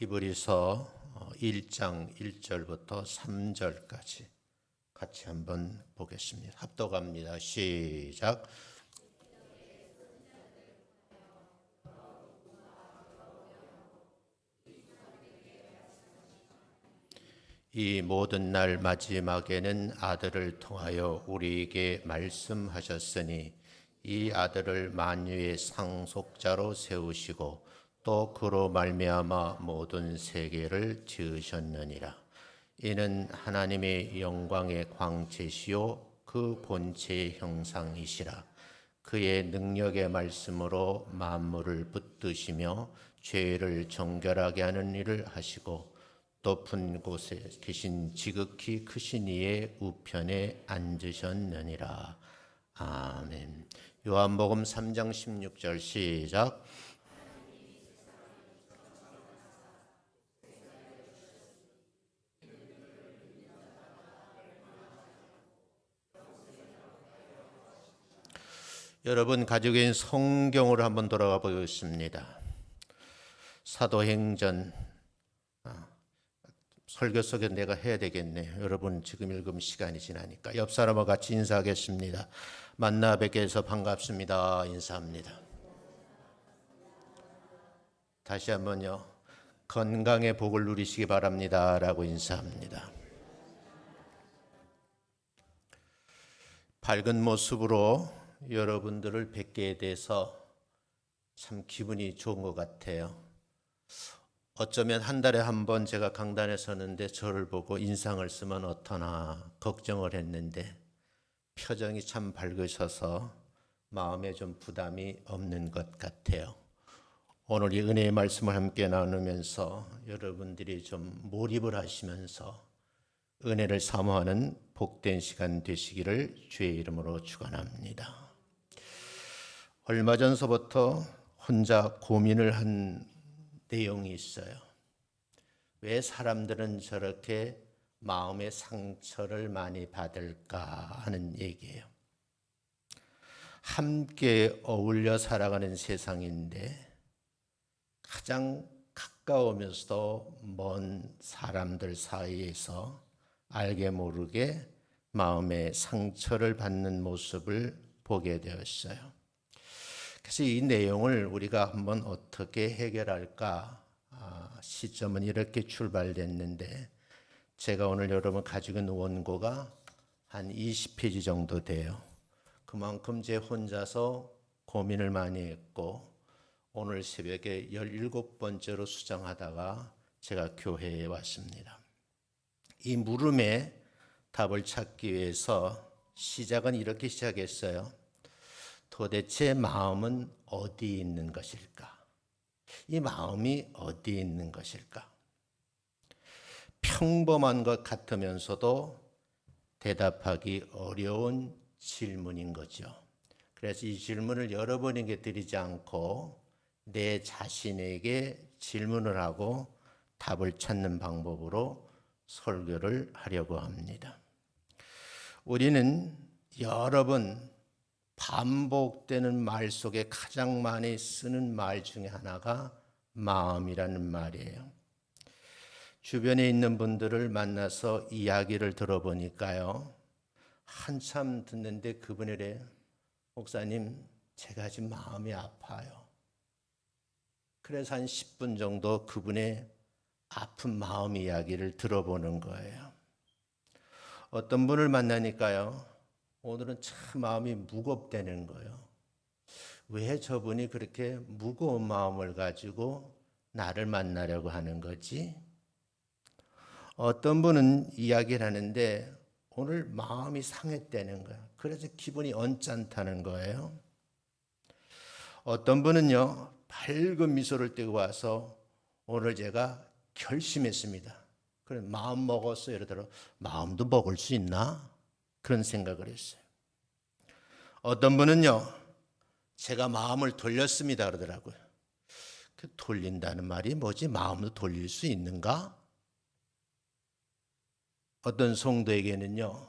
히브리서 1장 1절부터 3절까지 같이 한번 보겠습니다. 합독합니다. 시작. 이 모든 날 마지막에는 아들을 통하여 우리에게 말씀하셨으니 이 아들을 만유의 상속자로 세우시고 또 그로 말미암아 모든 세계를 지으셨느니라. 이는 하나님의 영광의 광채시요 그 본체의 형상이시라. 그의 능력의 말씀으로 만물을 붙드시며 죄를 정결하게 하는 일을 하시고 높은 곳에 계신 지극히 크신 이의 우편에 앉으셨느니라. 아멘. 요한복음 3장 16절 시작. 여러분 가족인 성경으로 한번 돌아가 보겠습니다. 사도행전 설교 속에 내가 해야 되겠네요. 여러분 지금 읽으면 시간이 지나니까 옆 사람과 같이 인사하겠습니다. 만나 뵙게 해서 반갑습니다. 인사합니다. 다시 한번요. 건강의 복을 누리시기 바랍니다. 라고 인사합니다. 밝은 모습으로 여러분들을 뵙게 돼서 참 기분이 좋은 것 같아요. 어쩌면 한 달에 한 번 제가 강단에 서는데 저를 보고 인상을 쓰면 어떠나 걱정을 했는데 표정이 참 밝으셔서 마음에 좀 부담이 없는 것 같아요. 오늘 이 은혜의 말씀을 함께 나누면서 여러분들이 좀 몰입을 하시면서 은혜를 사모하는 복된 시간 되시기를 주의 이름으로 축원합니다. 얼마 전서부터 혼자 고민을 한 내용이 있어요. 왜 사람들은 저렇게 마음의 상처를 많이 받을까 하는 얘기예요. 함께 어울려 살아가는 세상인데 가장 가까우면서도 먼 사람들 사이에서 알게 모르게 마음의 상처를 받는 모습을 보게 되었어요. 그래서 이 내용을 우리가 한번 어떻게 해결할까? 시점은 이렇게 출발됐는데 제가 오늘 여러분 가지고 있는 원고가 한 20페이지 정도 돼요. 그만큼 제 혼자서 고민을 많이 했고 오늘 새벽에 17번째로 수정하다가 제가 교회에 왔습니다. 이 물음에 답을 찾기 위해서 시작은 이렇게 시작했어요. 도대체 마음은 어디 있는 것일까? 이 마음이 어디 있는 것일까? 평범한 것 같으면서도 대답하기 어려운 질문인 거죠. 그래서 이 질문을 여러분에게 드리지 않고 내 자신에게 질문을 하고 답을 찾는 방법으로 설교를 하려고 합니다. 우리는 여러 번 반복되는 말 속에 가장 많이 쓰는 말 중에 하나가 마음이라는 말이에요. 주변에 있는 분들을 만나서 이야기를 들어보니까요. 한참 듣는데 그분이래. 목사님, 제가 지금 마음이 아파요. 그래서 한 10분 정도 그분의 아픈 마음 이야기를 들어보는 거예요. 어떤 분을 만나니까요. 오늘은 참 마음이 무겁다는 거예요. 왜 저분이 그렇게 무거운 마음을 가지고 나를 만나려고 하는 거지? 어떤 분은 이야기를 하는데 오늘 마음이 상했다는 거예요. 그래서 기분이 언짢다는 거예요. 어떤 분은요. 밝은 미소를 띠고 와서 오늘 제가 결심했습니다. 그래 마음 먹었어요. 예를 들어 마음도 먹을 수 있나? 그런 생각을 했어요. 어떤 분은요. 제가 마음을 돌렸습니다 그러더라고요. 그 돌린다는 말이 뭐지? 마음도 돌릴 수 있는가? 어떤 성도에게는요.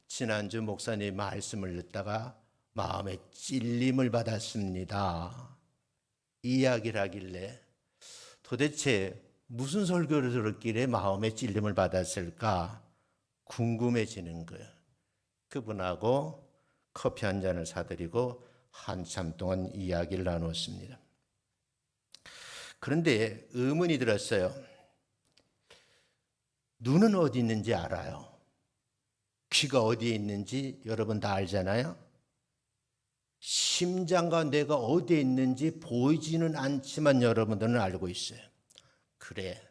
지난주 목사님 말씀을 듣다가 마음에 찔림을 받았습니다. 이야기를 하길래 도대체 무슨 설교를 들었길래 마음의 찔림을 받았을까 궁금해지는 거예요. 그분하고 커피 한 잔을 사드리고 한참 동안 이야기를 나눴습니다. 그런데 의문이 들었어요. 눈은 어디 있는지 알아요. 귀가 어디에 있는지 여러분 다 알잖아요. 심장과 뇌가 어디에 있는지 보이지는 않지만 여러분들은 알고 있어요. 그래,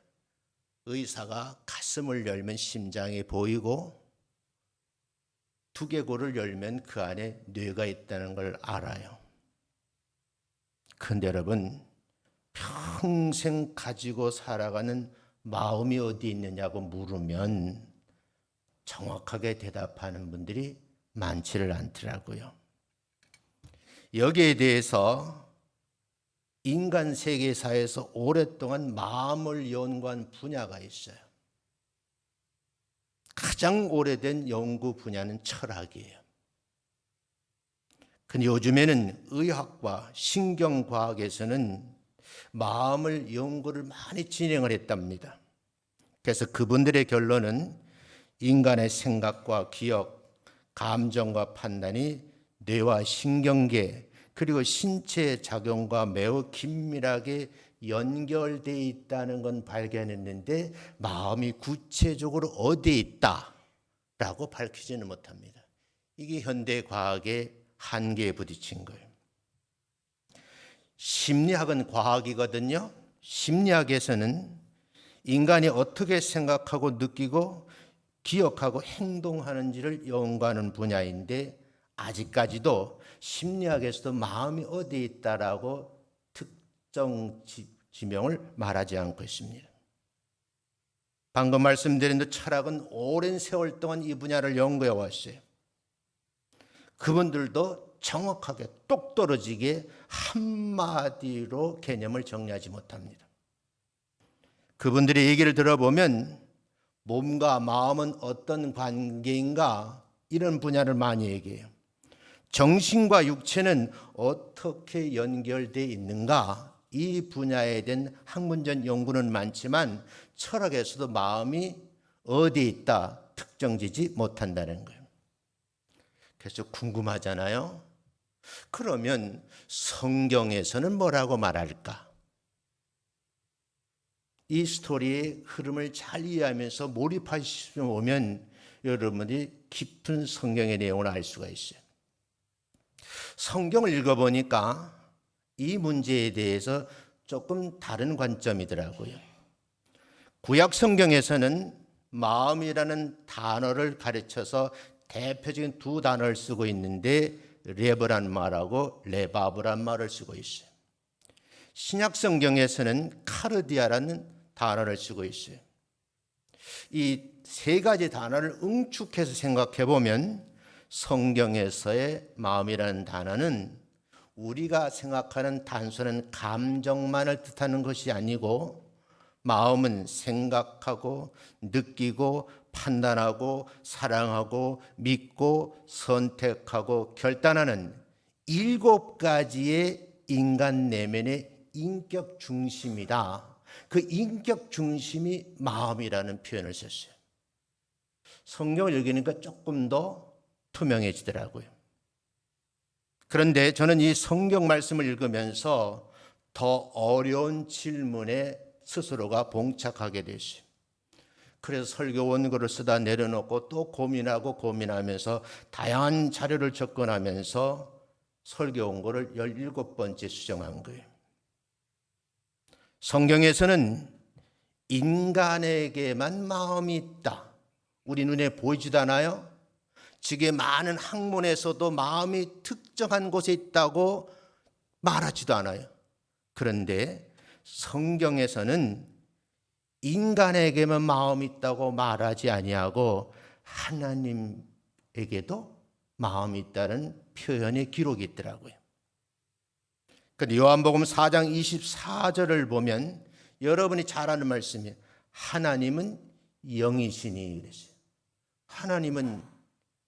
의사가 가슴을 열면 심장이 보이고 두개골을 열면 그 안에 뇌가 있다는 걸 알아요. 그런데 여러분, 평생 가지고 살아가는 마음이 어디 있느냐고 물으면 정확하게 대답하는 분들이 많지를 않더라고요. 여기에 대해서 인간 세계사에서 오랫동안 마음을 연구한 분야가 있어요. 가장 오래된 연구 분야는 철학이에요. 근데 요즘에는 의학과 신경과학에서는 마음을 연구를 많이 진행을 했답니다. 그래서 그분들의 결론은 인간의 생각과 기억, 감정과 판단이 뇌와 신경계 그리고 신체의 작용과 매우 긴밀하게 연결되어 있다는 건 발견했는데 마음이 구체적으로 어디에 있다라고 밝히지는 못합니다. 이게 현대 과학의 한계에 부딪힌 거예요. 심리학은 과학이거든요. 심리학에서는 인간이 어떻게 생각하고 느끼고 기억하고 행동하는지를 연구하는 분야인데 아직까지도 심리학에서도 마음이 어디에 있다라고 특정 지명을 말하지 않고 있습니다. 방금 말씀드린 대로 철학은 오랜 세월 동안 이 분야를 연구해 왔어요. 그분들도 정확하게 똑 떨어지게 한마디로 개념을 정리하지 못합니다. 그분들의 얘기를 들어보면 몸과 마음은 어떤 관계인가 이런 분야를 많이 얘기해요. 정신과 육체는 어떻게 연결되어 있는가 이 분야에 대한 학문적 연구는 많지만 철학에서도 마음이 어디에 있다 특정지지 못한다는 거예요. 그래서 궁금하잖아요. 그러면 성경에서는 뭐라고 말할까? 이 스토리의 흐름을 잘 이해하면서 몰입하시면 여러분이 깊은 성경의 내용을 알 수가 있어요. 성경을 읽어보니까 이 문제에 대해서 조금 다른 관점이더라고요. 구약 성경에서는 마음이라는 단어를 가르쳐서 대표적인 두 단어를 쓰고 있는데 레버란 말하고 레바브란 말을 쓰고 있어요. 신약 성경에서는 카르디아라는 단어를 쓰고 있어요. 이 세 가지 단어를 응축해서 생각해 보면 성경에서의 마음이라는 단어는 우리가 생각하는 단순한 감정만을 뜻하는 것이 아니고 마음은 생각하고 느끼고 판단하고 사랑하고 믿고 선택하고 결단하는 7가지의 인간 내면의 인격 중심이다. 그 인격 중심이 마음이라는 표현을 썼어요. 성경을 읽으니까 조금 더 투명해지더라고요. 그런데 저는 이 성경 말씀을 읽으면서 더 어려운 질문에 스스로가 봉착하게 됐어요. 그래서 설교 원고를 쓰다 내려놓고 또 고민하면서 다양한 자료를 접근하면서 설교 원고를 17번째 수정한 거예요. 성경에서는 인간에게만 마음이 있다. 우리 눈에 보이지도 않아요. 지금 많은 학문에서도 마음이 특정한 곳에 있다고 말하지도 않아요. 그런데 성경에서는 인간에게만 마음이 있다고 말하지 아니하고 하나님에게도 마음이 있다는 표현의 기록이 있더라고요. 근데 요한복음 4장 24절을 보면 여러분이 잘 아는 말씀이에요. 하나님은 영이시니 그랬어요. 하나님은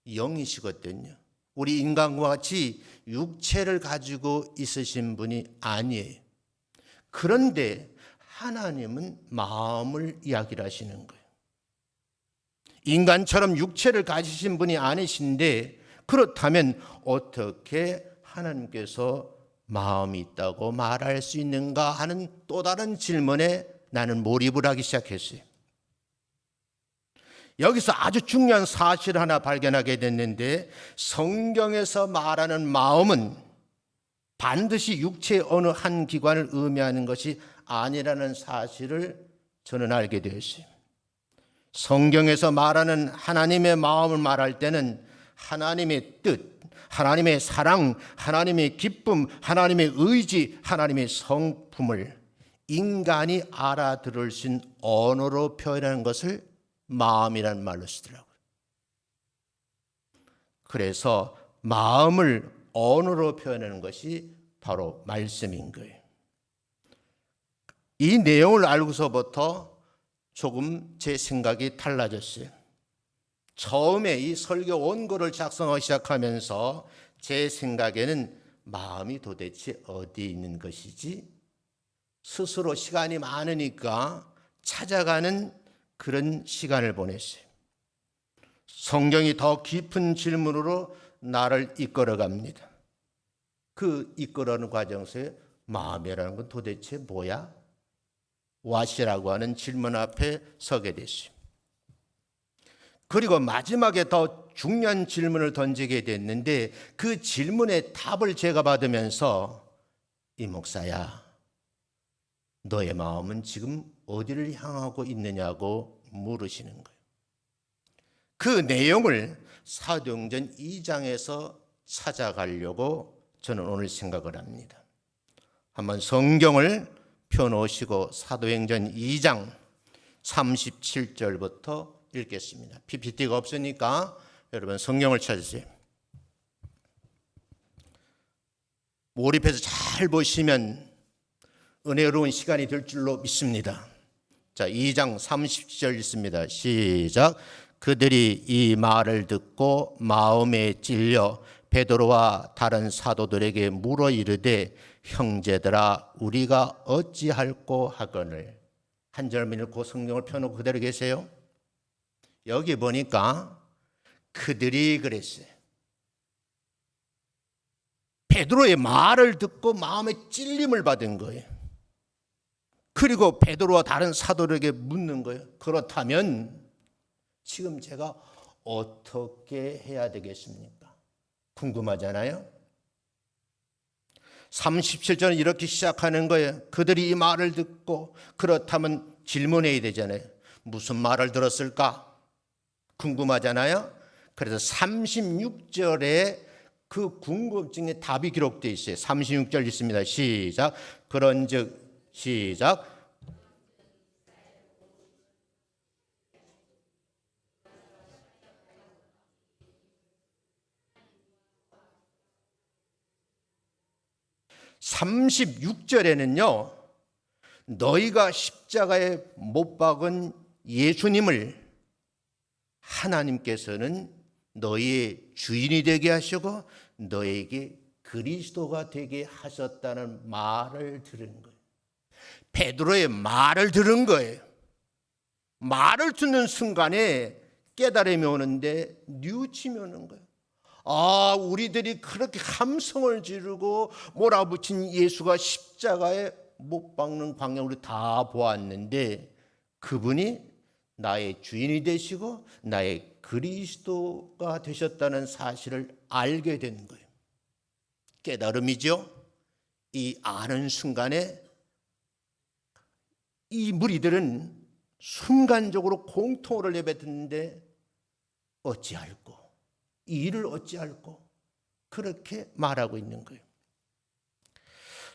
영이시거든요. 우리 인간과 같이 육체를 가지고 있으신 분이 아니에요. 그런데 하나님은 마음을 이야기를 하시는 거예요. 인간처럼 육체를 가지신 분이 아니신데 그렇다면 어떻게 하나님께서 마음이 있다고 말할 수 있는가 하는 또 다른 질문에 나는 몰입을 하기 시작했어요. 여기서 아주 중요한 사실을 하나 발견하게 됐는데 성경에서 말하는 마음은 반드시 육체의 어느 한 기관을 의미하는 것이 아니라는 사실을 저는 알게 되었어요. 성경에서 말하는 하나님의 마음을 말할 때는 하나님의 뜻, 하나님의 사랑, 하나님의 기쁨, 하나님의 의지, 하나님의 성품을 인간이 알아들을 수 있는 언어로 표현하는 것을 마음이라는 말로 쓰더라고요. 그래서 마음을 언어로 표현하는 것이 바로 말씀인 거예요. 이 내용을 알고서부터 조금 제 생각이 달라졌어요. 처음에 이 설교 원고를 작성하기 시작하면서 제 생각에는 마음이 도대체 어디 있는 것이지? 스스로 시간이 많으니까 찾아가는 그런 시간을 보냈어요. 성경이 더 깊은 질문으로 나를 이끌어갑니다. 그 이끌어가는 과정에서 마음이라는 건 도대체 뭐야? what이라고 하는 질문 앞에 서게 됐어요. 그리고 마지막에 더 중요한 질문을 던지게 됐는데 그 질문의 답을 제가 받으면서 이 목사야, 너의 마음은 지금 어디를 향하고 있느냐고 물으시는 거예요. 그 내용을 사도행전 2장에서 찾아가려고 저는 오늘 생각을 합니다. 한번 성경을 펴놓으시고 사도행전 2장 37절부터 읽겠습니다. PPT가 없으니까 여러분 성경을 찾으세요. 몰입해서 잘 보시면 은혜로운 시간이 될 줄로 믿습니다. 자, 2장 30절 있습니다. 시작. 그들이 이 말을 듣고 마음에 찔려 베드로와 다른 사도들에게 물어 이르되 형제들아 우리가 어찌할꼬 하거늘. 한 절만 읽고 성경을 펴놓고 그대로 계세요. 여기 보니까 그들이 그랬어요. 베드로의 말을 듣고 마음에 찔림을 받은 거예요. 그리고 베드로와 다른 사도들에게 묻는 거예요. 그렇다면 지금 제가 어떻게 해야 되겠습니까? 궁금하잖아요. 37절은 이렇게 시작하는 거예요. 그들이 이 말을 듣고 그렇다면 질문해야 되잖아요. 무슨 말을 들었을까? 궁금하잖아요. 그래서 36절에 그 궁금증의 답이 기록되어 있어요. 36절 있습니다. 시작. 그런즉 시작. (36절에는요) 너희가 십자가에 못 박은 예수님을 하나님께서는 너희의 주인이 되게 하시고 너에게 그리스도가 되게 하셨다는 말을 들은 거예요. 베드로의 말을 들은 거예요. 말을 듣는 순간에 깨달음이 오는데 뉘우침이 오는 거예요. 아, 우리들이 그렇게 함성을 지르고 몰아붙인 예수가 십자가에 못 박는 광경을 다 보았는데 그분이 나의 주인이 되시고 나의 그리스도가 되셨다는 사실을 알게 된 거예요. 깨달음이죠. 이 아는 순간에 이 무리들은 순간적으로 공통어를 내뱉었는데 어찌할꼬, 이 일을 어찌할꼬 그렇게 말하고 있는 거예요.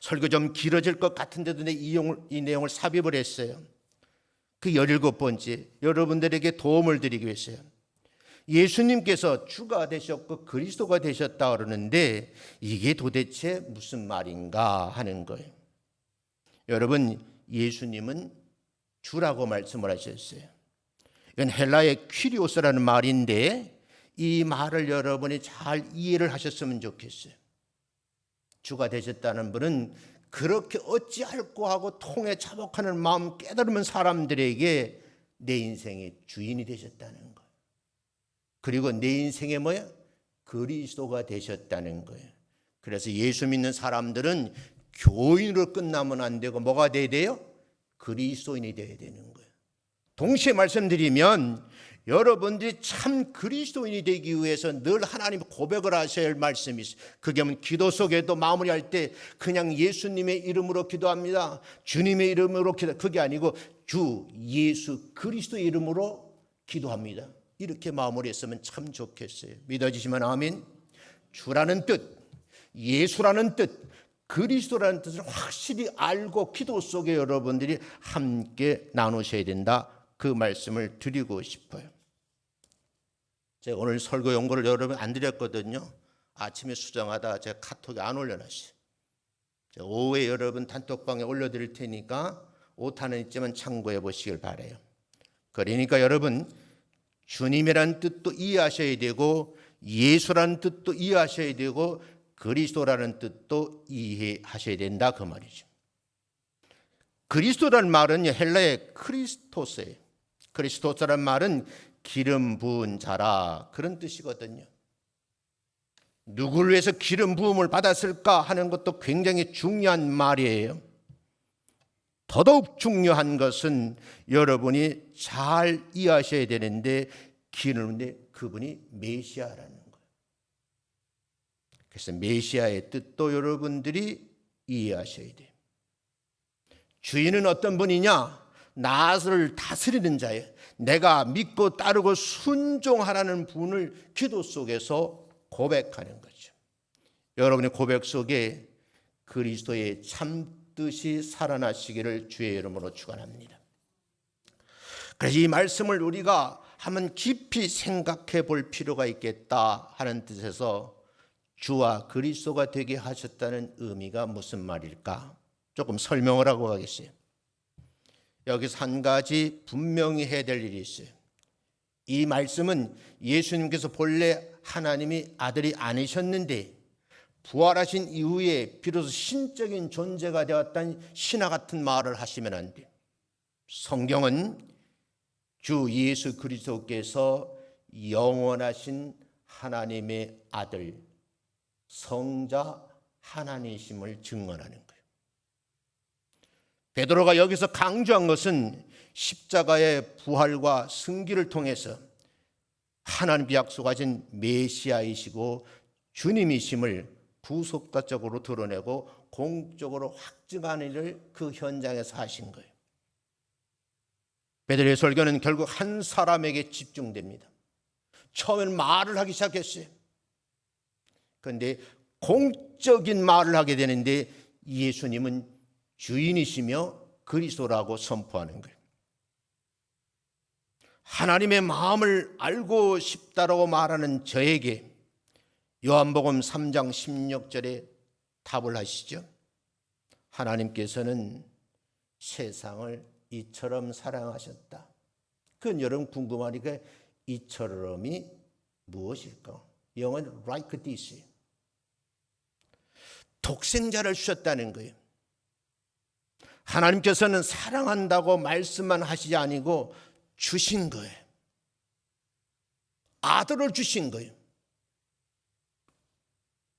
설교 좀 길어질 것 같은데도 이 내용을 삽입을 했어요. 그 17번째 여러분들에게 도움을 드리기 위해서요. 예수님께서 주가 되셨고 그리스도가 되셨다 그러는데 이게 도대체 무슨 말인가 하는 거예요. 여러분, 예수님은 주라고 말씀을 하셨어요. 이건 헬라의 퀴리오스라는 말인데 이 말을 여러분이 잘 이해를 하셨으면 좋겠어요. 주가 되셨다는 분은 그렇게 어찌할꼬 하고 통에 자복하는 마음 깨달으면 사람들에게 내 인생의 주인이 되셨다는 거예요. 그리고 내 인생의 뭐야? 그리스도가 되셨다는 거예요. 그래서 예수 믿는 사람들은 교인으로 끝나면 안 되고 뭐가 돼야 돼요? 그리스도인이 되어야 되는 거예요. 동시에 말씀드리면 여러분들이 참 그리스도인이 되기 위해서 늘 하나님 고백을 하셔야 할 말씀이 있어요. 그게 뭐 기도 속에도 마무리할 때 그냥 예수님의 이름으로 기도합니다. 주님의 이름으로 기도, 그게 아니고 주 예수 그리스도의 이름으로 기도합니다. 이렇게 마무리했으면 참 좋겠어요. 믿어지시면 아멘. 주라는 뜻, 예수라는 뜻, 그리스도라는 뜻을 확실히 알고 기도 속에 여러분들이 함께 나누셔야 된다. 그 말씀을 드리고 싶어요. 제가 오늘 설교 연구를 여러분 안 드렸거든요. 아침에 수정하다 제가 카톡에 안 올려놨어요. 오후에 여러분 단톡방에 올려드릴 테니까 오타는 있지만 참고해 보시길 바라요. 그러니까 여러분 주님이라는 뜻도 이해하셔야 되고 예수라는 뜻도 이해하셔야 되고 그리스도라는 뜻도 이해하셔야 된다 그 말이죠. 그리스도라는 말은 헬라의 크리스토스예요. 그리스도스라는 말은 기름 부은 자라 그런 뜻이거든요. 누구를 위해서 기름 부음을 받았을까 하는 것도 굉장히 중요한 말이에요. 더더욱 중요한 것은 여러분이 잘 이해하셔야 되는데 기름인데 그분이 메시아라는 거예요. 그래서 메시아의 뜻도 여러분들이 이해하셔야 돼요. 주인은 어떤 분이냐? 나를 다스리는 자예요. 내가 믿고 따르고 순종하라는 분을 기도 속에서 고백하는 거죠. 여러분의 고백 속에 그리스도의 참뜻이 살아나시기를 주의 이름으로 축원합니다. 그래서 이 말씀을 우리가 한번 깊이 생각해 볼 필요가 있겠다 하는 뜻에서 주와 그리스도가 되게 하셨다는 의미가 무슨 말일까? 조금 설명을 하고 가겠어요. 여기서 한 가지 분명히 해야 될 일이 있어요. 이 말씀은 예수님께서 본래 하나님이 아들이 아니셨는데 부활하신 이후에 비로소 신적인 존재가 되었다는 신화 같은 말을 하시면 안 돼요. 성경은 주 예수 그리스도께서 영원하신 하나님의 아들, 성자 하나님이심을 증언하는 거예요. 베드로가 여기서 강조한 것은 십자가의 부활과 승기를 통해서 하나님이 약속하신 메시아이시고 주님이심을 부속가적으로 드러내고 공적으로 확증하는 일을 그 현장에서 하신 거예요. 베드로의 설교는 결국 한 사람에게 집중됩니다. 처음에는 말을 하기 시작했어요. 그런데 공적인 말을 하게 되는데 예수님은 주인이시며 그리스도라고 선포하는 거예요. 하나님의 마음을 알고 싶다라고 말하는 저에게 요한복음 3장 16절에 답을 하시죠. 하나님께서는 세상을 이처럼 사랑하셨다. 그건 여러분 궁금하니까 이처럼이 무엇일까? 영어는 like this. 독생자를 주셨다는 거예요. 하나님께서는 사랑한다고 말씀만 하시지 아니고 주신 거예요. 아들을 주신 거예요.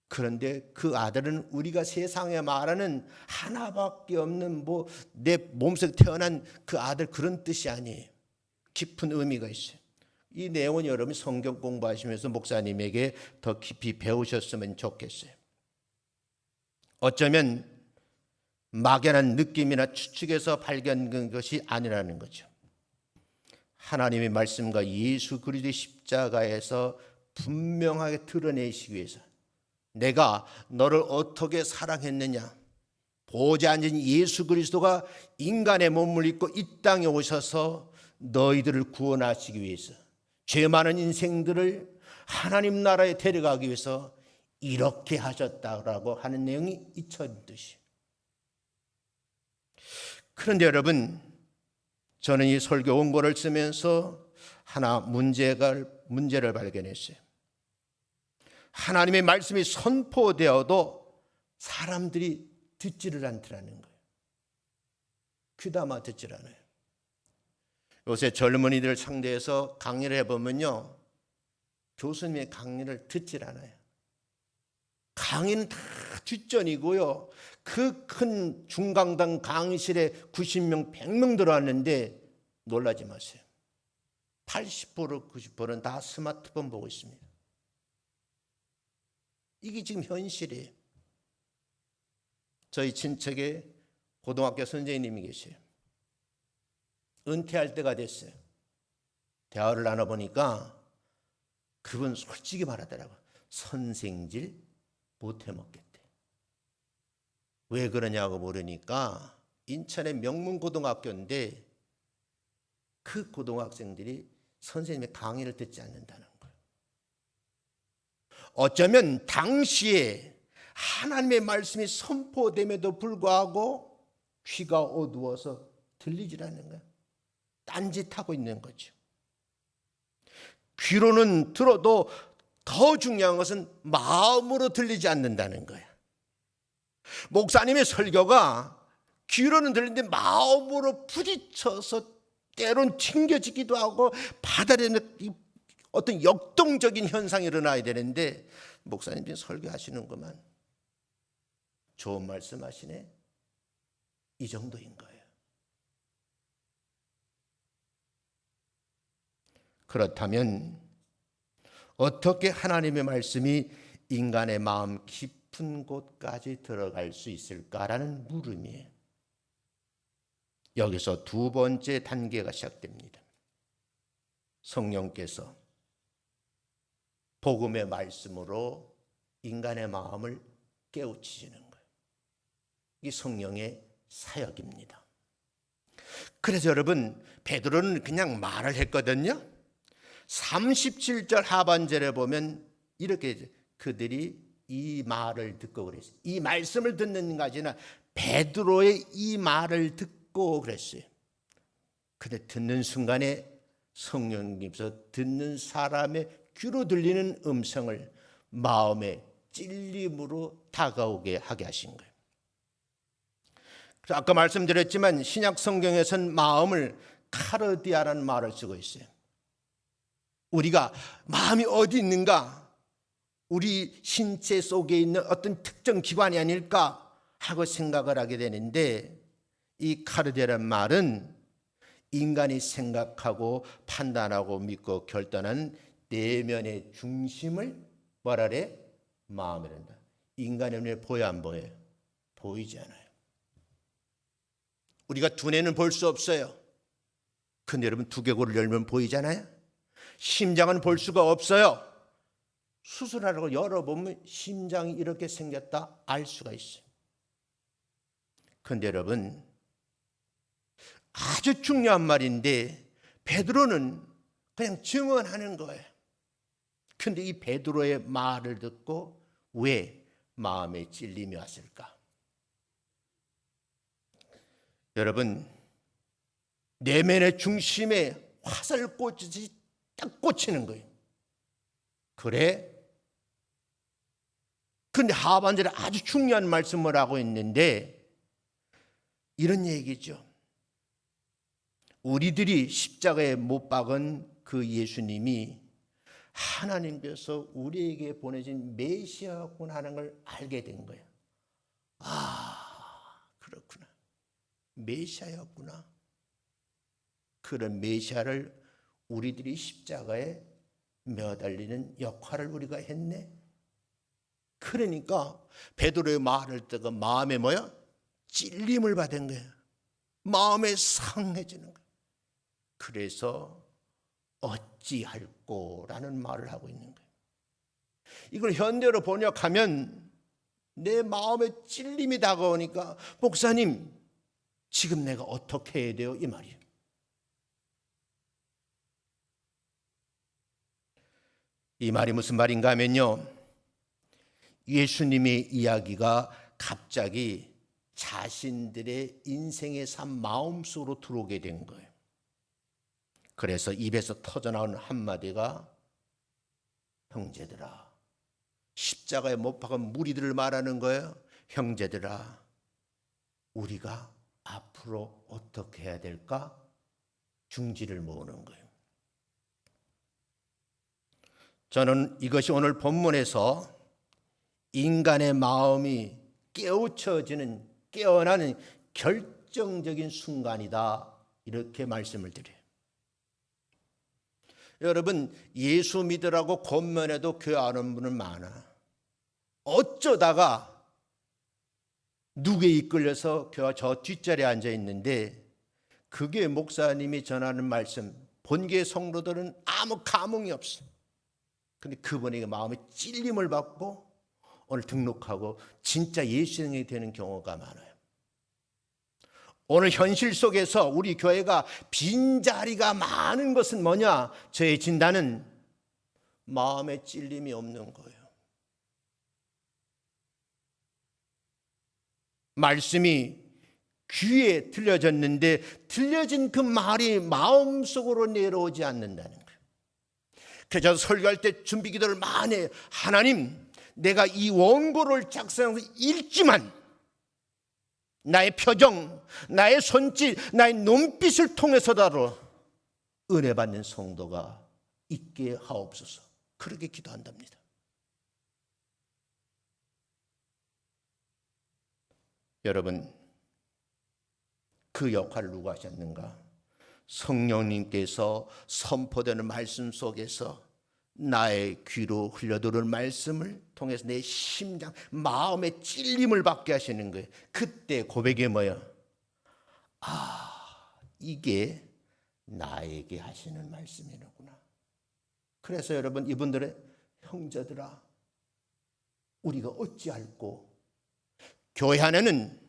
그런데 그 아들은 우리가 세상에 말하는 하나밖에 없는 내 몸속에 태어난 그 아들 그런 뜻이 아니에요. 깊은 의미가 있어요. 이 내용은 여러분이 성경 공부하시면서 목사님에게 더 깊이 배우셨으면 좋겠어요. 어쩌면 막연한 느낌이나 추측에서 발견된 것이 아니라는 거죠. 하나님의 말씀과 예수 그리스도의 십자가에서 분명하게 드러내시기 위해서 내가 너를 어떻게 사랑했느냐, 보좌에 앉은 예수 그리스도가 인간의 몸을 입고 이 땅에 오셔서 너희들을 구원하시기 위해서 죄 많은 인생들을 하나님 나라에 데려가기 위해서 이렇게 하셨다라고 하는 내용이 있던 뜻이에요. 그런데 여러분, 저는 이 설교 원고를 쓰면서 하나 문제를 발견했어요. 하나님의 말씀이 선포되어도 사람들이 듣지를 않더라는 거예요. 귀담아 듣질 않아요. 요새 젊은이들 상대해서 강의를 해보면요, 교수님의 강의를 듣질 않아요. 강의는 다 뒷전이고요. 그 큰 중강당 강의실에 90명, 100명 들어왔는데 놀라지 마세요. 80%, 90%는 다 스마트폰 보고 있습니다. 이게 지금 현실이에요. 저희 친척에 고등학교 선생님이 계세요. 은퇴할 때가 됐어요. 대화를 나눠보니까 그분 솔직히 말하더라고요. 선생질 못 해먹겠대. 왜 그러냐고 물으니까 인천의 명문고등학교인데 그 고등학생들이 선생님의 강의를 듣지 않는다는 거예요. 어쩌면 당시에 하나님의 말씀이 선포됨에도 불구하고 귀가 어두워서 들리질 않는 거예요. 딴짓하고 있는 거죠. 귀로는 들어도 더 중요한 것은 마음으로 들리지 않는다는 거예요. 목사님의 설교가 귀로는 들리는데 마음으로 부딪혀서 때론 튕겨지기도 하고 받아들이는 어떤 역동적인 현상이 일어나야 되는데 목사님이 설교하시는구만. 좋은 말씀 하시네. 이 정도인 거예요. 그렇다면 어떻게 하나님의 말씀이 인간의 마음 깊은 곳까지 들어갈 수 있을까라는 물음이에요. 여기서 두 번째 단계가 시작됩니다. 성령께서 복음의 말씀으로 인간의 마음을 깨우치시는 거예요. 이 성령의 사역입니다. 그래서 여러분, 베드로는 그냥 말을 했거든요. 37절 하반절에 보면 이렇게 그들이 이 말을 듣고 그랬어요. 이 말씀을 듣는 것이 아니라 베드로의 이 말을 듣고 그랬어요. 근데 듣는 순간에 성령님께서 듣는 사람의 귀로 들리는 음성을 마음의 찔림으로 다가오게 하게 하신 거예요. 그래서 아까 말씀드렸지만 신약 성경에서는 마음을 카르디아라는 말을 쓰고 있어요. 우리가 마음이 어디 있는가? 우리 신체 속에 있는 어떤 특정 기관이 아닐까 하고 생각을 하게 되는데, 이 카르디아라는 말은 인간이 생각하고 판단하고 믿고 결단하는 내면의 중심을 뭐라래? 마음이란다. 인간의 눈에 보여 안 보여요? 보이지 않아요. 우리가 두뇌는 볼 수 없어요. 근데 여러분, 두개골을 열면 보이잖아요. 심장은 볼 수가 없어요. 수술하라고 열어보면 심장이 이렇게 생겼다 알 수가 있어요. 근데 여러분, 아주 중요한 말인데 베드로는 그냥 증언하는 거예요. 근데 이 베드로의 말을 듣고 왜 마음에 찔림이 왔을까? 여러분, 내면의 중심에 화살꽃이 딱 꽂히는 거예요. 그래? 근데 하반절에 아주 중요한 말씀을 하고 있는데 이런 얘기죠. 우리들이 십자가에 못 박은 그 예수님이 하나님께서 우리에게 보내신 메시아구나 하는 걸 알게 된 거예요. 아, 그렇구나. 메시아였구나. 그런 메시아를 우리들이 십자가에 매달리는 역할을 우리가 했네. 그러니까 베드로의 말을 듣고 마음에 뭐야? 찔림을 받은 거예요. 마음에 상해지는 거예요. 그래서 어찌할꼬라는 말을 하고 있는 거예요. 이걸 현대로 번역하면 내 마음에 찔림이 다가오니까 목사님, 지금 내가 어떻게 해야 돼요? 이 말이에요. 이 말이 무슨 말인가 하면요, 예수님의 이야기가 갑자기 자신들의 인생의 삶 마음속으로 들어오게 된 거예요. 그래서 입에서 터져나오는 한마디가 형제들아, 십자가에 못 박은 무리들을 말하는 거예요. 형제들아, 우리가 앞으로 어떻게 해야 될까? 중지를 모으는 거예요. 저는 이것이 오늘 본문에서 인간의 마음이 깨우쳐지는, 깨어나는 결정적인 순간이다, 이렇게 말씀을 드려요. 여러분, 예수 믿으라고 권면해도 교회 안 오는 분은 많아. 어쩌다가 누구에 이끌려서 교회 저 뒷자리에 앉아 있는데, 그게 목사님이 전하는 말씀, 본교회 성도들은 아무 감흥이 없어. 근데 그분에게 마음의 찔림을 받고 오늘 등록하고 진짜 예수님이 되는 경우가 많아요. 오늘 현실 속에서 우리 교회가 빈자리가 많은 것은 뭐냐? 저의 진단은 마음의 찔림이 없는 거예요. 말씀이 귀에 들려졌는데 들려진 그 말이 마음속으로 내려오지 않는다는 거예요. 그래서 저도 설교할 때 준비 기도를 많이 해요. 하나님, 내가 이 원고를 작성해서 읽지만 나의 표정, 나의 손짓, 나의 눈빛을 통해서라도 은혜 받는 성도가 있게 하옵소서. 그렇게 기도한답니다. 여러분, 그 역할을 누가 하셨는가? 성령님께서 선포되는 말씀 속에서 나의 귀로 흘려들을 말씀을 통해서 내 심장, 마음의 찔림을 받게 하시는 거예요. 그때 고백이 뭐예요? 아, 이게 나에게 하시는 말씀이구나. 그래서 여러분, 이분들의 형제들아, 우리가 어찌할꼬? 교회 안에는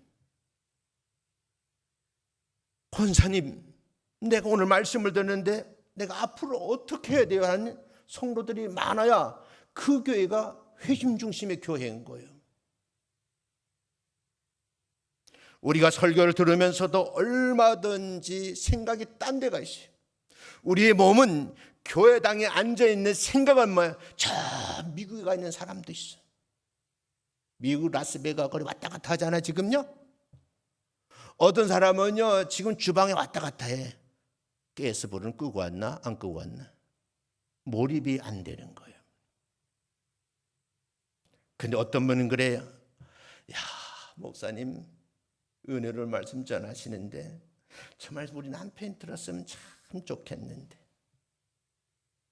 권사님, 내가 오늘 말씀을 듣는데 내가 앞으로 어떻게 해야 돼요? 하는 성도들이 많아야 그 교회가 회심 중심의 교회인 거예요. 우리가 설교를 들으면서도 얼마든지 생각이 딴 데가 있어요. 우리의 몸은 교회당에 앉아있는 생각은 뭐예요? 저 미국에 가 있는 사람도 있어. 미국 라스베가스 거리 왔다 갔다 하잖아 지금요. 어떤 사람은요 지금 주방에 왔다 갔다 해. 가스불은 끄고 왔나 안 끄고 왔나. 몰입이 안 되는 거예요. 근데 어떤 분은 그래요. 야, 목사님 은혜를 말씀 전하시는데 정말 우리 남편이 들었으면 참 좋겠는데.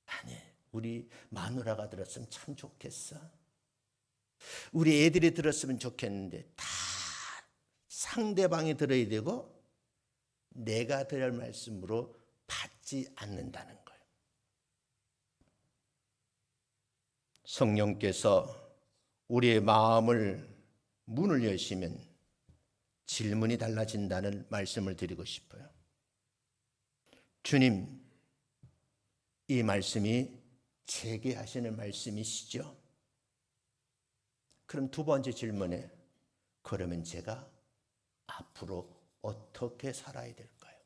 아니, 우리 마누라가 들었으면 참 좋겠어. 우리 애들이 들었으면 좋겠는데 다 상대방이 들어야 되고 내가 들을 말씀으로 받지 않는다는 거예요. 성령께서 우리의 마음을 문을 여시면 질문이 달라진다는 말씀을 드리고 싶어요. 주님, 이 말씀이 제게 하시는 말씀이시죠? 그럼 두 번째 질문에 그러면 제가 앞으로 어떻게 살아야 될까요?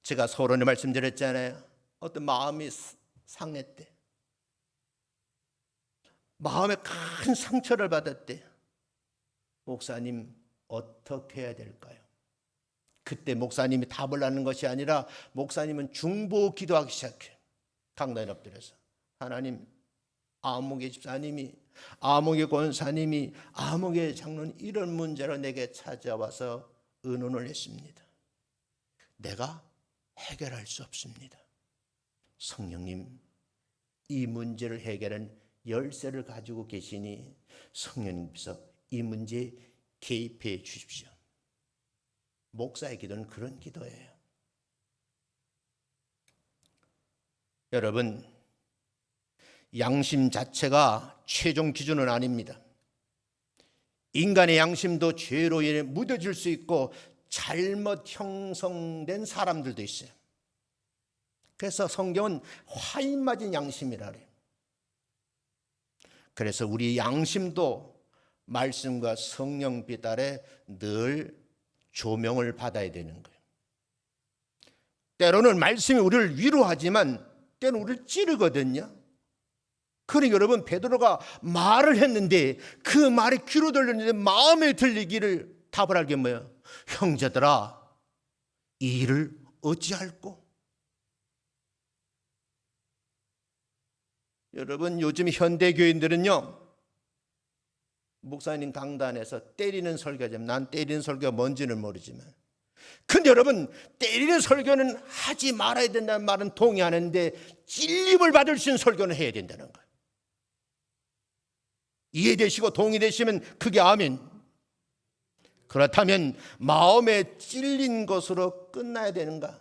제가 서론에 말씀드렸잖아요. 어떤 마음이 상했대. 마음에 큰 상처를 받았대. 목사님 어떻게 해야 될까요? 그때 목사님이 답을 하는 것이 아니라 목사님은 중보 기도하기 시작해요. 강단에 엎드려서 하나님, 아무개 집사님이, 아무개 권사님이, 아무개 장로님 이런 문제로 내게 찾아와서 의논을 했습니다. 내가 해결할 수 없습니다. 성령님, 이 문제를 해결한 열쇠를 가지고 계시니 성령님께서 이 문제에 개입해 주십시오. 목사의 기도는 그런 기도예요. 여러분, 양심 자체가 최종 기준은 아닙니다. 인간의 양심도 죄로 인해 무뎌질 수 있고 잘못 형성된 사람들도 있어요. 그래서 성경은 화인 맞은 양심이라 그래요. 그래서 우리 양심도 말씀과 성령빛 아래 늘 조명을 받아야 되는 거예요. 때로는 말씀이 우리를 위로하지만 때로는 우리를 찌르거든요. 그러니까 여러분, 베드로가 말을 했는데 그 말이 귀로 들렸는데 마음에 들리기를 답을 알게 뭐예요? 형제들아, 이 일을 어찌할꼬? 여러분, 요즘 현대교인들은요, 목사님 강단에서 때리는 설교하자면, 난 때리는 설교가 뭔지는 모르지만, 근데 여러분, 때리는 설교는 하지 말아야 된다는 말은 동의하는데 찔림을 받을 수 있는 설교는 해야 된다는 거예요. 이해되시고 동의되시면 그게 아멘. 그렇다면 마음에 찔린 것으로 끝나야 되는가?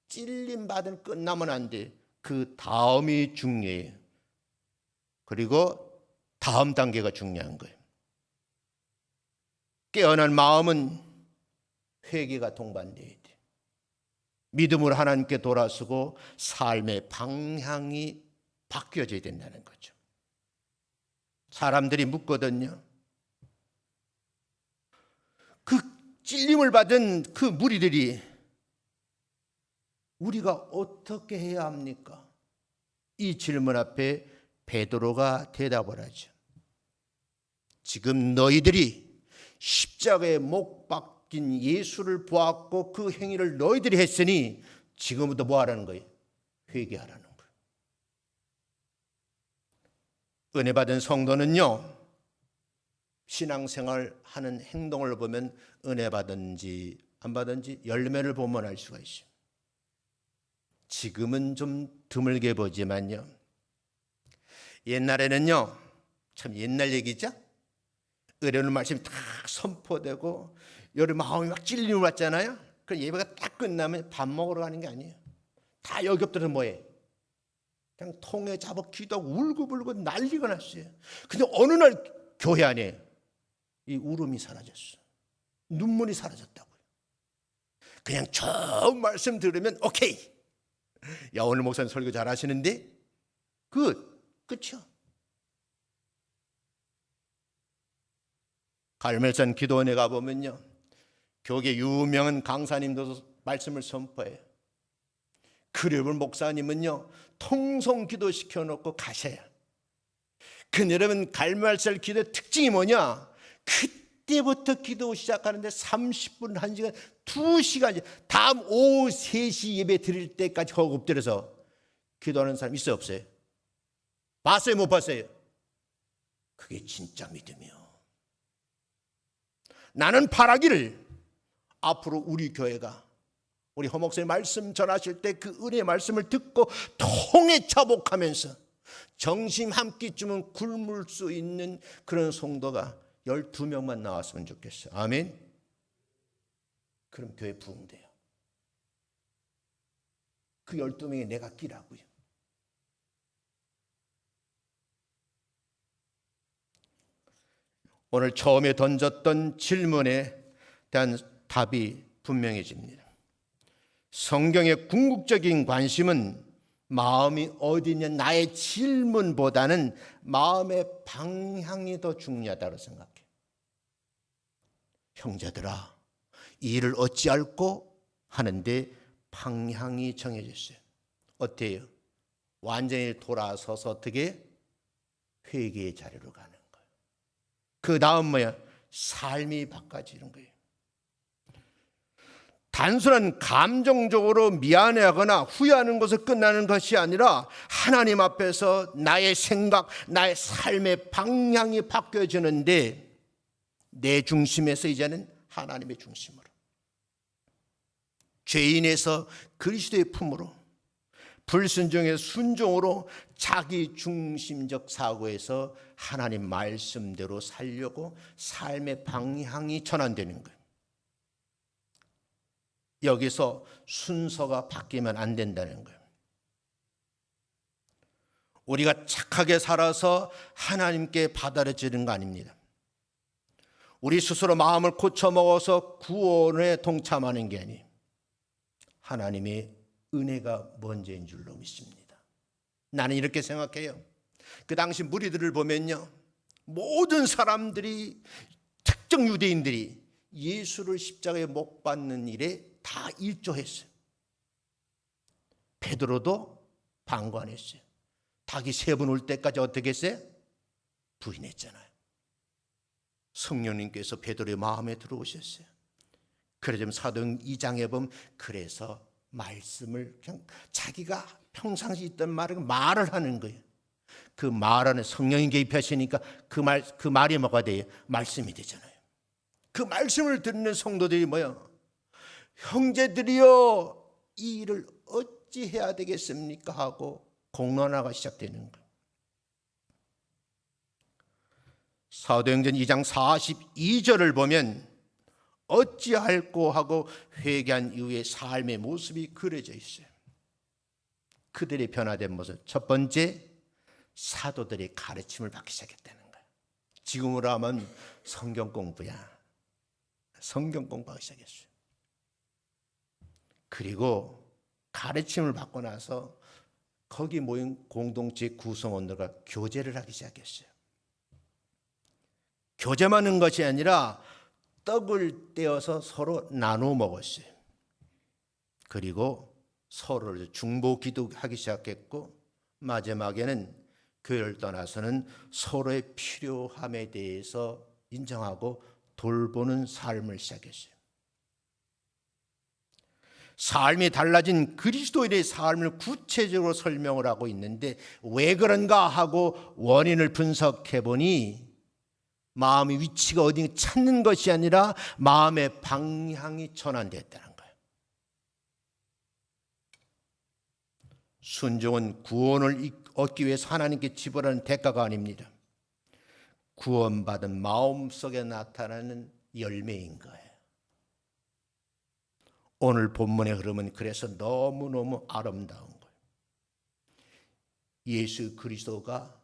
찔림 받은 끝나면 안 돼. 그 다음이 중요해요. 그리고 다음 단계가 중요한 거예요. 깨어난 마음은 회개가 동반돼야 돼. 믿음으로 하나님께 돌아서고 삶의 방향이 바뀌어져야 된다는 거죠. 사람들이 묻거든요. 그 찔림을 받은 그 무리들이 우리가 어떻게 해야 합니까? 이 질문 앞에 베드로가 대답을 하죠. 지금 너희들이 십자가에 못 박힌 예수를 보았고 그 행위를 너희들이 했으니 지금부터 뭐 하라는 거예요? 회개하라는 거예요. 은혜 받은 성도는요, 신앙생활 하는 행동을 보면 은혜 받은지 안 받은지 열매를 보면 알 수가 있어요. 지금은 좀 드물게 보지만요, 옛날에는요, 참 옛날 얘기죠. 은혜의 말씀이 다 선포되고 여러분 마음이 막 찔림을 받잖아요. 그 예배가 딱 끝나면 밥 먹으러 가는 게 아니에요. 다 여기 엎드려서 뭐해? 그냥 통에 잡아 기도하고 울고불고 난리가 났어요. 근데 어느 날 교회 안에 이 울음이 사라졌어. 눈물이 사라졌다고요. 그냥 처음 말씀 들으면 오케이. 야, 오늘 목사님 설교 잘하시는데 끝이요. 갈멜산 기도원에 가보면요, 교계 유명한 강사님도 말씀을 선포해요. 그리고 목사님은요, 통성 기도 시켜놓고 가셔요. 근데 여러분, 갈멜산 기도의 특징이 뭐냐? 그때부터 기도 시작하는데 30분, 1시간, 2시간, 다음 오후 3시 예배 드릴 때까지 거기 엎드려서 기도하는 사람 있어요, 없어요? 봤어요, 못 봤어요? 그게 진짜 믿음이요. 나는 바라기를 앞으로 우리 교회가 우리 허 목사님 말씀 전하실 때 그 은혜의 말씀을 듣고 통해 차복하면서 정심 한 끼쯤은 굶을 수 있는 그런 성도가 12명만 나왔으면 좋겠어요. 아멘. 그럼 교회 부흥돼요. 그 12명이 내가 끼라고요. 오늘 처음에 던졌던 질문에 대한 답이 분명해집니다. 성경의 궁극적인 관심은 마음이 어디 있냐, 나의 질문보다는 마음의 방향이 더 중요하다고 생각해요. 형제들아, 이 일을 어찌할꼬 하는데 방향이 정해졌어요. 어때요? 완전히 돌아서서 어떻게? 회개의 자리로 가는 거예요. 그 다음 뭐야? 삶이 바꿔지는 거예요. 단순한 감정적으로 미안해하거나 후회하는 것으로 끝나는 것이 아니라 하나님 앞에서 나의 생각, 나의 삶의 방향이 바뀌어지는데 내 중심에서 이제는 하나님의 중심으로, 죄인에서 그리스도의 품으로, 불순종의 순종으로 자기 중심적 사고에서 하나님 말씀대로 살려고 삶의 방향이 전환되는 거예요. 여기서 순서가 바뀌면 안 된다는 거예요. 우리가 착하게 살아서 하나님께 받아들여지는 거 아닙니다. 우리 스스로 마음을 고쳐먹어서 구원에 동참하는 게 아니에요. 하나님의 은혜가 먼저인 줄로 믿습니다. 나는 이렇게 생각해요. 그 당시 무리들을 보면요, 모든 사람들이, 특정 유대인들이 예수를 십자가에 못 박는 일에 다 일조했어요. 베드로도 방관했어요. 닭이 3번 올 때까지 어떻게 했어요? 부인했잖아요. 성령님께서 베드로의 마음에 들어오셨어요. 그래서 사도행 2장에 보면 그래서 말씀을 그냥 자기가 평상시 있던 말을 하는 거예요. 그 말 안에 성령이 개입하시니까 그 말이 뭐가 돼요? 말씀이 되잖아요. 그 말씀을 듣는 성도들이 뭐야? 형제들이여 이 일을 어찌 해야 되겠습니까? 하고 공론화가 시작되는 거예요. 사도행전 2장 42절을 보면 어찌할꼬 하고 회개한 이후의 삶의 모습이 그려져 있어요. 그들의 변화된 모습. 첫 번째, 사도들의 가르침을 받기 시작했다는 거예요. 지금으로 하면 성경 공부야. 성경 공부하기 시작했어요. 그리고 가르침을 받고 나서 거기 모인 공동체 구성원들과 교제를 하기 시작했어요. 교제만 하는 것이 아니라 떡을 떼어서 서로 나누어 먹었어요. 그리고 서로를 중보 기도하기 시작했고 마지막에는 교회를 떠나서는 서로의 필요함에 대해서 인정하고 돌보는 삶을 시작했어요. 삶이 달라진 그리스도인의 삶을 구체적으로 설명을 하고 있는데 왜 그런가 하고 원인을 분석해 보니 마음의 위치가 어디 찾는 것이 아니라 마음의 방향이 전환됐다는 거예요. 순종은 구원을 얻기 위해서 하나님께 지불하는 대가가 아닙니다. 구원받은 마음속에 나타나는 열매인 거예요. 오늘 본문의 흐름은 그래서 너무너무 아름다운 거예요. 예수 그리스도가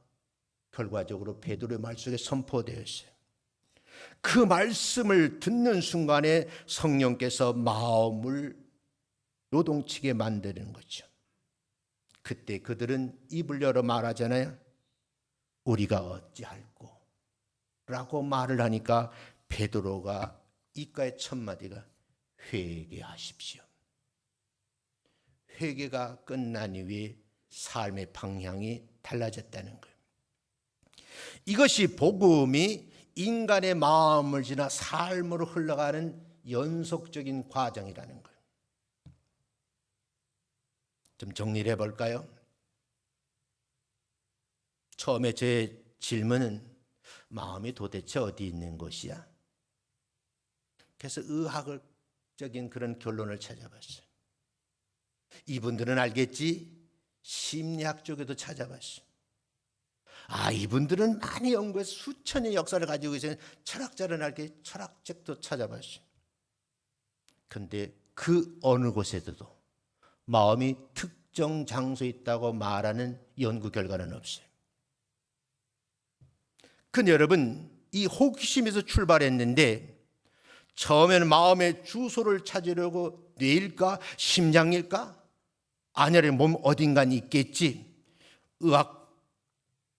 결과적으로 베드로의 말 속에 선포되었어요. 그 말씀을 듣는 순간에 성령께서 마음을 요동치게 만드는 거죠. 그때 그들은 입을 열어 말하잖아요. 우리가 어찌할꼬 라고 말을 하니까 베드로가 입가의 첫 마디가 회개하십시오. 회개가 끝난 이후에 삶의 방향이 달라졌다는 거예요. 이것이 복음이 인간의 마음을 지나 삶으로 흘러가는 연속적인 과정이라는 거예요. 좀 정리를 해볼까요? 처음에 제 질문은 마음이 도대체 어디 있는 것이야? 그래서 의학적인 그런 결론을 찾아봤어요. 이분들은 알겠지? 심리학 쪽에도 찾아봤어요. 이분들은 많이 연구해서 수천의 역사를 가지고 계신 철학자는 알게 철학책도 찾아봤어요. 그런데 그 어느 곳에도 마음이 특정 장소에 있다고 말하는 연구 결과는 없어요. 근데 여러분, 이 호기심에서 출발했는데 처음에는 마음의 주소를 찾으려고 뇌일까? 심장일까? 아니라 몸 어딘가는 있겠지. 의학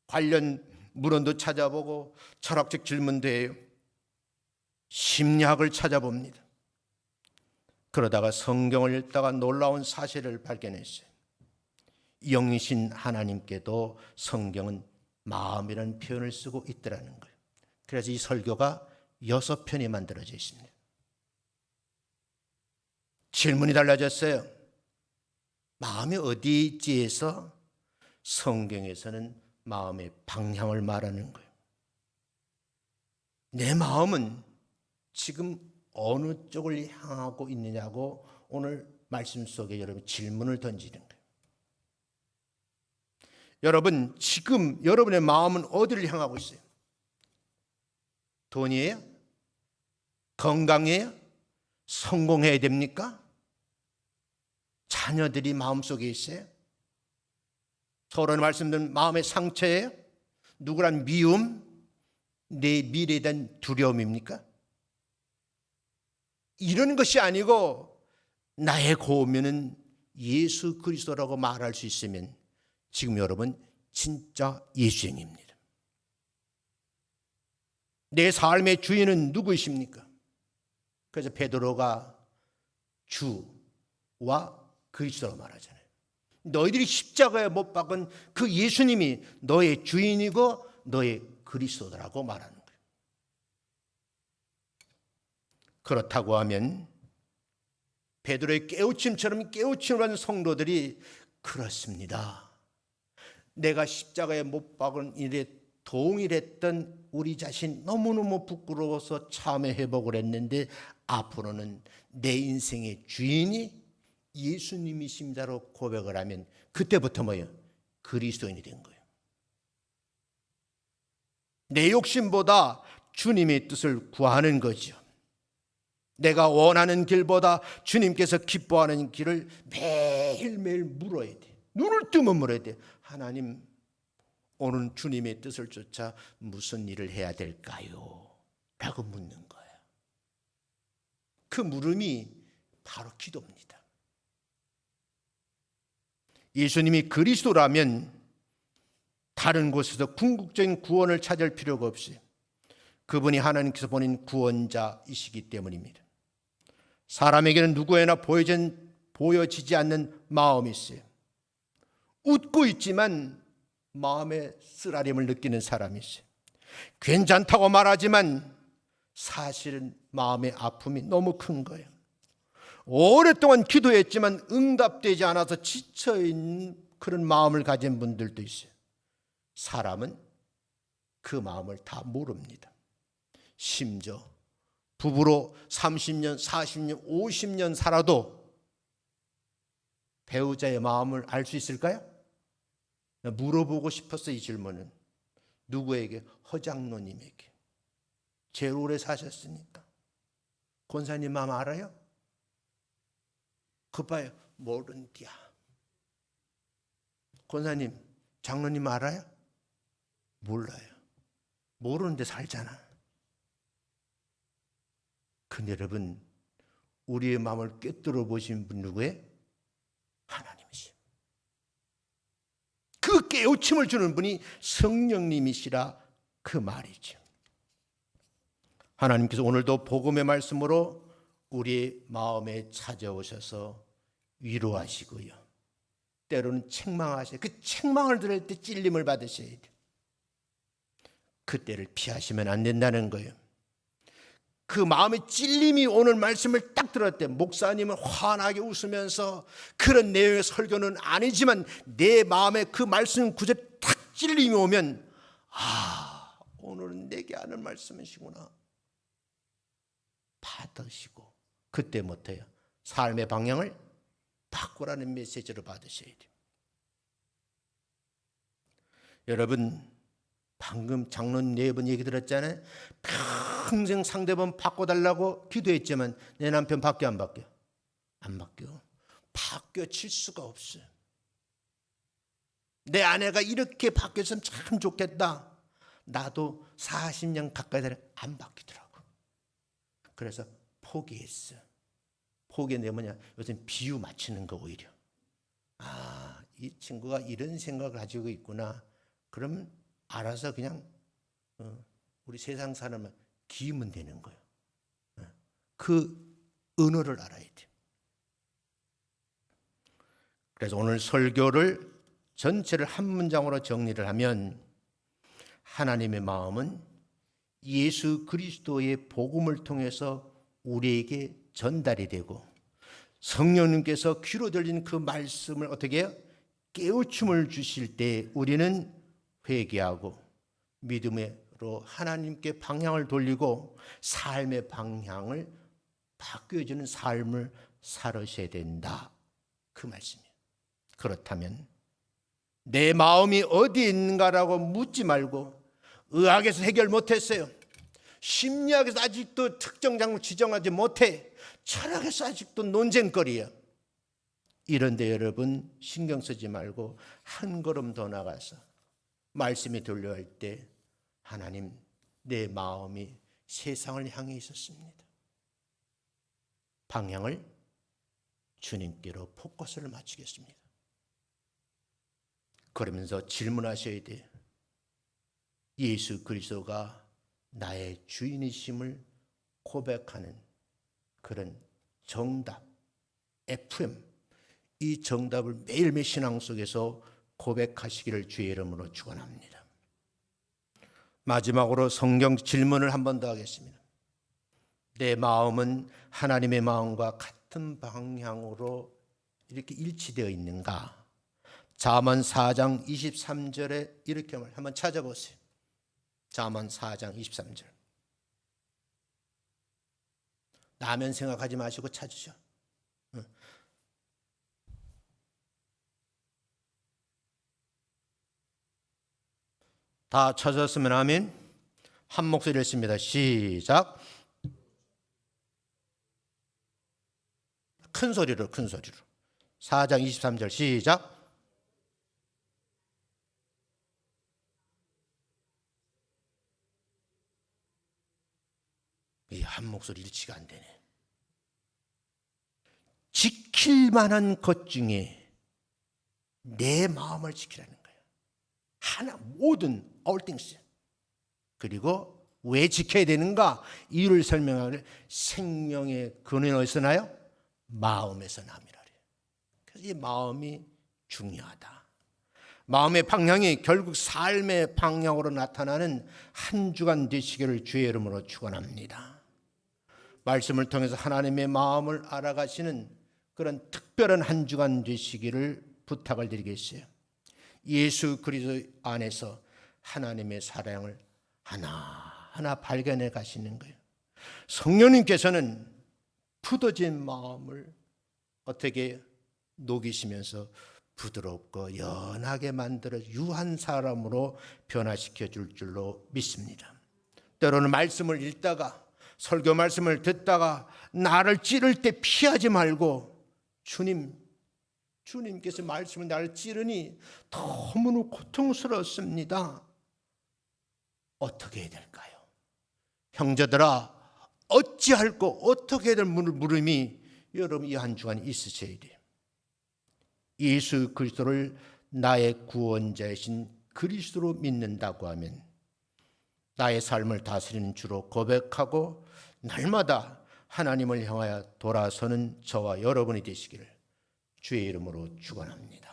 관련 문헌도 찾아보고 철학적 질문도 해요. 심리학을 찾아봅니다. 그러다가 성경을 읽다가 놀라운 사실을 발견했어요. 영이신 하나님께도 성경은 마음이라는 표현을 쓰고 있더라는 거예요. 그래서 이 설교가 6편이 만들어져 있습니다. 질문이 달라졌어요. 마음이 어디 있지에서 성경에서는 마음의 방향을 말하는 거예요. 내 마음은 지금 어느 쪽을 향하고 있느냐고 오늘 말씀 속에 여러분 질문을 던지는 거예요. 여러분, 지금 여러분의 마음은 어디를 향하고 있어요? 돈이에요? 건강이에요? 성공해야 됩니까? 자녀들이 마음속에 있어요? 서론에 말씀드린 마음의 상처예요? 누구란 미움? 내 미래에 대한 두려움입니까? 이런 것이 아니고 나의 고민은 예수 그리스도라고 말할 수 있으면 지금 여러분 진짜 예수님입니다. 내 삶의 주인은 누구이십니까? 그래서 베드로가 주와 그리스도로 말하잖아요. 너희들이 십자가에 못 박은 그 예수님이 너의 주인이고 너의 그리스도라고 말하는 거예요. 그렇다고 하면 베드로의 깨우침처럼 깨우침을 받은 성도들이 그렇습니다. 내가 십자가에 못 박은 일에 동일했던 우리 자신 너무너무 부끄러워서 참회 회복을 했는데 앞으로는 내 인생의 주인이 예수님이십니다로 고백을 하면 그때부터 뭐예요? 그리스도인이 된 거예요. 내 욕심보다 주님의 뜻을 구하는 거죠. 내가 원하는 길보다 주님께서 기뻐하는 길을 매일매일 물어야 돼. 눈을 뜨면 물어야 돼. 하나님, 오늘 주님의 뜻을 쫓아 무슨 일을 해야 될까요? 라고 묻는 거예요. 그 물음이 바로 기도입니다. 예수님이 그리스도라면 다른 곳에서 궁극적인 구원을 찾을 필요가 없이 그분이 하나님께서 보낸 구원자이시기 때문입니다. 사람에게는 누구에나 보여지지 않는 마음이 있어요. 웃고 있지만 마음의 쓰라림을 느끼는 사람이 있어요. 괜찮다고 말하지만 사실은 마음의 아픔이 너무 큰 거예요. 오랫동안 기도했지만 응답되지 않아서 지쳐있는 그런 마음을 가진 분들도 있어요. 사람은 그 마음을 다 모릅니다. 심지어 부부로 30년, 40년, 50년 살아도 배우자의 마음을 알 수 있을까요? 물어보고 싶었어. 이 질문은 누구에게? 허장로님에게. 제일 오래 사셨으니까. 권사님 마음 알아요? 그 봐요. 모른디야. 권사님, 장로님 알아요? 몰라요. 모르는데 살잖아. 근데 여러분, 우리의 마음을 꿰뚫어 보신 분 누구예요? 하나님이시죠. 그 깨우침을 주는 분이 성령님이시라 그 말이죠. 하나님께서 오늘도 복음의 말씀으로 우리의 마음에 찾아오셔서 위로하시고요. 때로는 책망하셔요. 그 책망을 들을 때 찔림을 받으셔야 돼요. 그때를 피하시면 안 된다는 거예요. 그 마음의 찔림이 오는 말씀을 딱 들을 때 목사님은 환하게 웃으면서 그런 내용의 설교는 아니지만 내 마음에 그 말씀 구절에 탁 찔림이 오면 오늘은 내게 하는 말씀이시구나. 받으시고 그때 못해요. 삶의 방향을 바꾸라는 메시지를 받으셔야 돼요. 여러분, 방금 장로님 4번 얘기 들었잖아요. 평생 상대방 바꿔달라고 기도했지만 내 남편 바뀌어 안 바뀌어? 안 바뀌어. 바뀌어질 수가 없어요. 내 아내가 이렇게 바뀌었으면 참 좋겠다. 나도 40년 가까이 살아 안 바뀌더라고. 그래서 포기했어. 포기한 게 뭐냐? 요즘 비유 맞추는 거 오히려. 이 친구가 이런 생각을 가지고 있구나. 그럼 알아서 그냥 우리 세상 사람은 기우면 되는 거예요. 그 언어를 알아야 돼요. 그래서 오늘 설교를 전체를 한 문장으로 정리를 하면 하나님의 마음은 예수 그리스도의 복음을 통해서 우리에게 전달이 되고 성령님께서 귀로 들린 그 말씀을 어떻게 해요? 깨우침을 주실 때 우리는 회개하고 믿음으로 하나님께 방향을 돌리고 삶의 방향을 바뀌어주는 삶을 살으셔야 된다. 그 말씀이에요. 그렇다면 내 마음이 어디에 있는가라고 묻지 말고 의학에서 해결 못했어요. 심리학에서 아직도 특정 장을 지정하지 못해. 철학에서 아직도 논쟁거리야. 이런데 여러분 신경 쓰지 말고 한 걸음 더 나가서 말씀이 들려할 때 하나님, 내 마음이 세상을 향해 있었습니다. 방향을 주님께로 포커스를 맞추겠습니다. 그러면서 질문하셔야 돼요. 예수 그리스도가 나의 주인이심을 고백하는 그런 정답, FM, 이 정답을 매일매일 신앙 속에서 고백하시기를 주의 이름으로 축원합니다. 마지막으로 성경 질문을 한 번 더 하겠습니다. 내 마음은 하나님의 마음과 같은 방향으로 이렇게 일치되어 있는가? 잠언 4장 23절에 이렇게 한번 찾아보세요. 잠언 4장 23절. 나면 생각하지 마시고 찾으셔. 다 찾았으면 아멘. 한 목소리 했습니다. 시작. 큰 소리로 4장 23절 시작. 이 한 목소리 일치가 안 되네. 지킬 만한 것 중에 내 마음을 지키라는 거예요. 하나, 모든 all things. 그리고 왜 지켜야 되는가? 이유를 설명하길 생명의 근원이 어디서 나요? 마음에서 남이라. 그래서 이 마음이 중요하다. 마음의 방향이 결국 삶의 방향으로 나타나는 한 주간 되시기를 주의 이름으로 축원합니다. 말씀을 통해서 하나님의 마음을 알아가시는 그런 특별한 한 주간 되시기를 부탁을 드리겠어요. 예수 그리스도 안에서 하나님의 사랑을 하나하나 발견해 가시는 거예요. 성령님께서는 굳어진 마음을 어떻게 녹이시면서 부드럽고 연하게 만들어 유한 사람으로 변화시켜 줄 줄로 믿습니다. 때로는 말씀을 읽다가 설교 말씀을 듣다가 나를 찌를 때 피하지 말고 주님께서 말씀을 나를 찌르니 너무나 고통스럽습니다. 어떻게 해야 될까요? 형제들아 어찌할꼬 어떻게 해야 될 물음이 여러분 이 한 주간 있으셔야 돼요. 예수 그리스도를 나의 구원자이신 그리스도로 믿는다고 하면 나의 삶을 다스리는 주로 고백하고 날마다 하나님을 향하여 돌아서는 저와 여러분이 되시기를 주의 이름으로 축원합니다.